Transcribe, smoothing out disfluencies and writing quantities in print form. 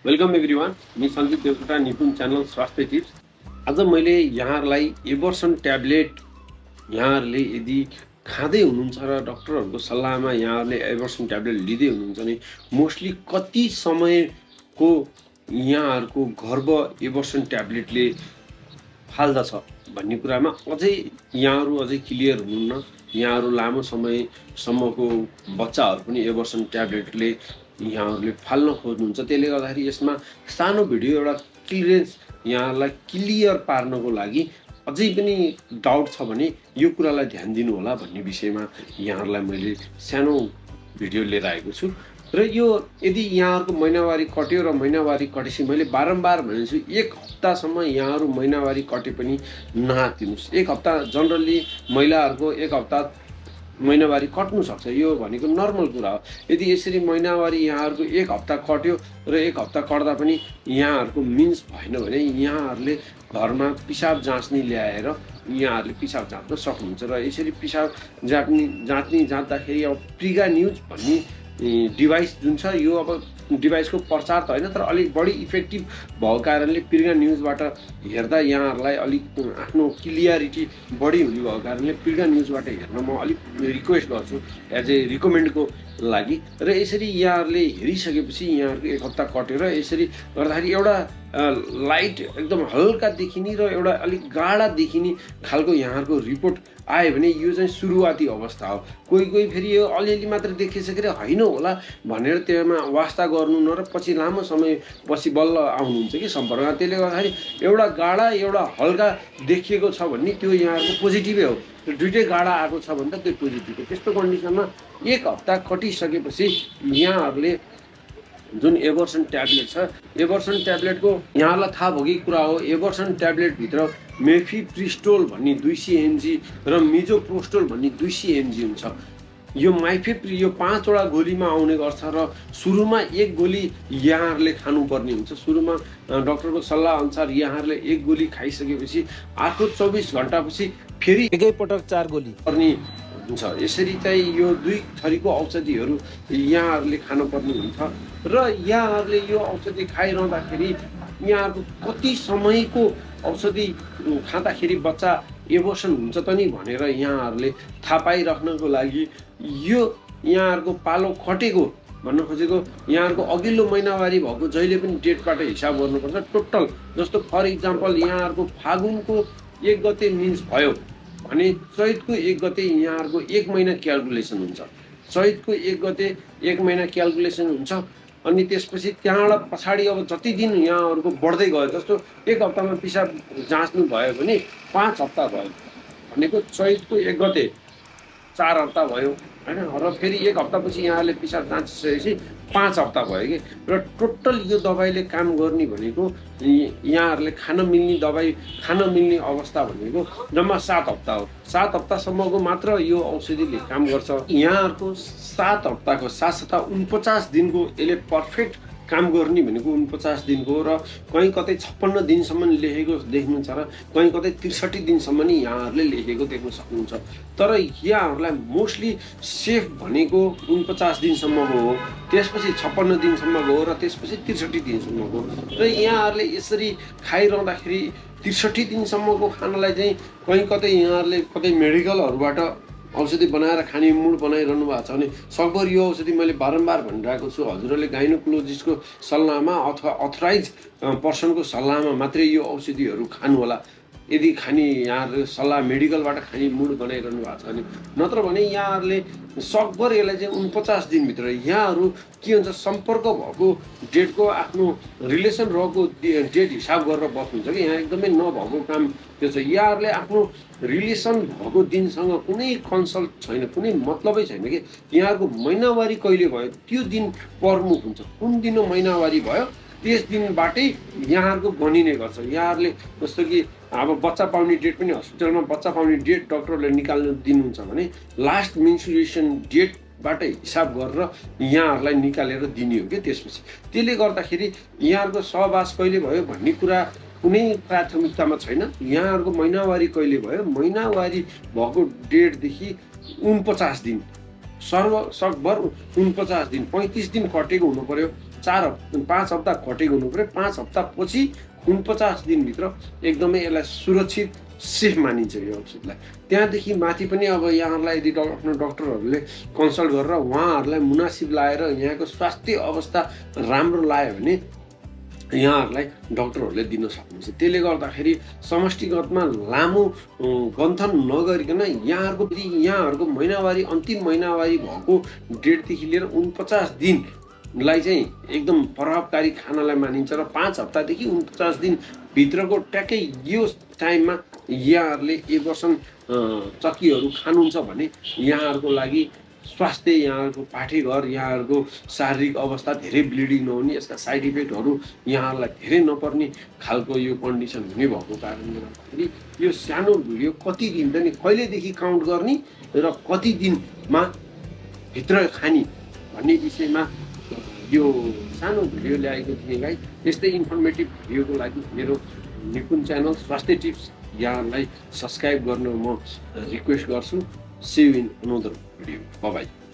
Welcome everyone. मी Sanjeev Devkota, Nipun channel स्वास्थ्य tips. आज मैले यहाँहरूलाई एबर्सन ट्याब्लेट यहाँहरूले यदि खाँदै हुनुहुन्छ र डक्टरहरूको सल्लाहमा यहाँहरूले एबर्सन ट्याब्लेट लिँदै हुनुहुन्छ भने मोस्टली कति समयको यहाँहरूको गर्भ एबर्सन ट्याब्लेटले फाल्दछ भन्ने कुरामा यहाँहरू अझै क्लियर हुनुहुन्न। यहाँहरू लामो समयसम्मको बच्चाहरू पनि एबर्सन ट्याब्लेटले यहाँहरूले फाल्न खोज्नुहुन्छ। त्यसले गर्दाखेरि यसमा सानो भिडियो एउटा क्लियरेन्स यहाँहरूलाई क्लियर पार्नको लागि अझै पनि डाउट छ भने यो कुरालाई ध्यान दिनु होला भन्ने विषयमा यहाँहरूलाई मैले सानो भिडियो लिएर आएको छु। र यो यदि यहाँहरूको महिनावारी कट्यो र महिनावारी कटेपछि मैले बारम्बार भनेछु, एक हप्तासम्म यहाँहरू महिनावारी कटे पनि नहातिनुहोस्। एक हप्ता जनरली महिलाहरूको एक हप्ता महिनावारी कट्नु सक्छ, यो भनेको नर्मल कुरा हो। यदि यसरी महिनावारी यहाँहरूको एक हप्ता कट्यो र एक हप्ता कट्दा पनि यहाँहरूको मिन्स भएन भने यहाँहरूले घरमा पिसाब जाँच्ने ल्याएर यहाँहरूले पिसाब जाँच्न सक्नुहुन्छ। र यसरी पिसाब जाँच्दाखेरि अब प्रिगा न्युज भन्ने डिभाइस जुन छ, यो अब डिभाइसको प्रचार त होइन, तर अलिक बढी इफेक्टिभ भएको कारणले प्रिगा न्युजबाट हेर्दा यहाँहरूलाई अलिक आफ्नो क्लियरिटी बढी हुने भएको कारणले प्रिगा न्युजबाट हेर्न म अलिक रिक्वेस्ट गर्छु एज ए रिकमेन्डको लागि। र यसरी यहाँहरूले हेरिसकेपछि यहाँहरूको एक हप्ता कटेर यसरी गर्दाखेरि एउटा लाइट एकदम हल्का देखिने र एउटा अलिक गाढा देखिने खालको यहाँहरूको रिपोर्ट आयो भने यो चाहिँ सुरुवाती अवस्था हो। कोही फेरि यो अलिअलि मात्र देखिसकेर होइन होला भनेर त्यसमा वास्ता गर्नु न, र पछि लामो समय पछि बल्ल आउनुहुन्छ कि सम्पर्कमा। त्यसले गर्दाखेरि एउटा गाढा एउटा हल्का देखिएको छ भने त्यो यहाँहरूको पोजिटिभै हो, दुइटै गाढा आएको छ भने त त्यो पोजिटिभ हो। त्यस्तो कन्डिसनमा एक हप्ता कटिसकेपछि यहाँहरूले जुन एबर्सन ट्याब्लेट छ, एबर्सन ट्याब्लेटको यहाँलाई थाहा भएकै कुरा हो, एबर्सन ट्याब्लेटभित्र मिफेप्रिस्टोन भन्ने 200 mg र मिजोप्रोस्टोल भन्ने 200 mg हुन्छ। यो यो 5 वटा गोलीमा आउने गर्छ र सुरुमा एक गोली यहाँहरूले खानुपर्ने हुन्छ। सुरुमा डक्टरको सल्लाह अनुसार यहाँहरूले एक गोली खाइसकेपछि अर्को 24 घण्टापछि फेरि एकैपटक 4 गोली पर्ने हुन्छ। यसरी चाहिँ यो 2 थरीको औषधिहरू यहाँहरूले खानुपर्ने हुन्छ। र यहाँहरूले यो औषधि खाइरहँदाखेरि यहाँहरूको कति समयको औषधि खाँदाखेरि बच्चा एबर्सन हुन्छ त नि भनेर यहाँहरूले थाहा पाइराख्नको लागि यो यहाँहरूको पालो खटेको भन्न खोजेको यहाँहरूको अघिल्लो महिनावारी भएको जहिले पनि डेटबाट हिसाब गर्नुपर्छ टोटल। जस्तो फर इक्जाम्पल यहाँहरूको फागुनको 1 गते मिन्स भयो भने चैतको 1 गते यहाँहरूको 1 महिना क्यालकुलेसन हुन्छ। चैतको 1 गते 1 महिना क्यालकुलेसन हुन्छ। अनि त्यसपछि त्यहाँबाट पछाडि अब जति दिन यहाँहरूको बढ्दै गयो, जस्तो एक हप्तामा पिसाब जाँच्नु भयो भने 5 हप्ता भयो भनेको चैतको 1 गते 4 हप्ता भयो होइन। र फेरि एक हप्तापछि यहाँहरूले पिसाब जाँचिसकेपछि 5 हप्ता भयो कि। र टोटल यो दबाईले काम गर्ने भनेको यहाँहरूले खान मिल्ने अवस्था भनेको जम्मा 7 हप्ता हो। 7 हप्तासम्मको मात्र यो औषधिले काम गर्छ। यहाँहरूको 7 हप्ताको 49 दिनको यसले पर्फेक्ट काम गर्ने भनेको 49 दिनको हो। र कहीँ कतै 56 दिनसम्म लेखेको देख्नुहुन्छ र कहीँ कतै 63 दिनसम्म नि यहाँहरूले लेखेको देख्न सक्नुहुन्छ। तर यहाँहरूलाई मोस्टली सेफ भनेको 49 दिनसम्मको हो, त्यसपछि 56 दिनसम्मको हो र त्यसपछि 63 दिनसम्मको। र यहाँहरूले यसरी खाइरहँदाखेरि 63 दिनसम्मको खानालाई चाहिँ कहीँ कतै यहाँहरूले कतै मेडिकलहरूबाट औषधि बनाएर खाने मुड बनाइरहनु भएको छ भने सकभर यो औषधि मैले बारम्बार भनिरहेको छु, हजुरहरूले गाइनोकोलोजिस्टको सल्लाहमा अथवा अथराइज पर्सनको सल्लाहमा मात्रै यो औषधिहरू खानु होला। यदि खाने यहाँहरूले सल्लाह मेडिकलबाट खाने मुड बनाइरहनु भएको छ भने, नत्र भने यहाँहरूले सकभर यसलाई चाहिँ 49 दिनभित्र यहाँहरू के हुन्छ सम्पर्क भएको डेटको आफ्नो रिलेसन रहेको डेट हिसाब गरेर बस्नुहुन्छ कि यहाँ एकदमै नभएको काम त्यो छ। यहाँहरूले आफ्नो रिलेसन भएको दिनसँग कुनै कन्सल्ट छैन, कुनै मतलबै छैन कि यहाँहरूको महिनावारी कहिले भयो त्यो दिन प्रमुख हुन्छ। कुन दिन महिनावारी भयो त्यस दिनबाटै यहाँहरूको गनिने गर्छ। यहाँहरूले जस्तो कि अब बच्चा पाउने डेट पनि हस्पिटलमा बच्चा पाउने डेट डक्टरले निकाल्नु दिनुहुन्छ भने लास्ट मेन्सुरेसन डेटबाट हिसाब गरेर यहाँहरूलाई निकालेर दिने हो कि त्यसपछि। त्यसले गर्दाखेरि यहाँहरूको सहवास कहिले भयो भन्ने कुरा कुनै प्राथमिकतामा छैन। यहाँहरूको महिनावारी कहिले भयो, महिनावारी भएको डेटदेखि 49 दिन सकभर 49 दिन 35 दिन कटेको हुनु पर्यो, 5 हप्ता घटेको हुनु पर्यो। 5 हप्तापछि 49 दिनभित्र एकदमै यसलाई सुरक्षित सेफ मानिन्छ यो औषधलाई। त्यहाँदेखि माथि पनि अब यहाँहरूलाई यदि आफ्नो डक्टरहरूले कन्सल्ट गरेर उहाँहरूलाई मुनासिब लाएर यहाँको स्वास्थ्य अवस्था राम्रो लाग्यो भने यहाँहरूलाई डक्टरहरूले दिन सक्नुहुन्छ। त्यसले गर्दाखेरि समष्टिगतमा लामो गन्थन नगरिकन यहाँहरूको महिनावारी अन्तिम महिनावारी भएको डेटदेखि लिएर 49 दिनलाई चाहिँ एकदम प्रभावकारी खानालाई मानिन्छ र 5 हप्तादेखि 49 दिन भित्रको ट्याक्कै यो टाइममा यहाँहरूले एबर्सन चक्कीहरू खानुहुन्छ भने यहाँहरूको लागि स्वास्थ्य, यहाँहरूको पाठेघर, यहाँहरूको शारीरिक अवस्था धेरै ब्लिडिङ नहुने, यसका साइड इफेक्टहरू यहाँहरूलाई धेरै नपर्ने खालको यो कन्डिसन हुने भएको कारणले गर्दाखेरि यो सानो भिडियो कति दिन त नि कहिलेदेखि काउन्ट गर्ने र कति दिनमा भित्र खाने भन्ने विषयमा यो सानो भिडियो ल्याएको थिएँ गाइस। यस्तै इन्फर्मेटिभ भिडियोको लागि मेरो निपुण च्यानल स्वास्थ्य टिप्स यहाँहरूलाई सब्सक्राइब गर्न म रिक्वेस्ट गर्छु। See you in another video. Bye bye.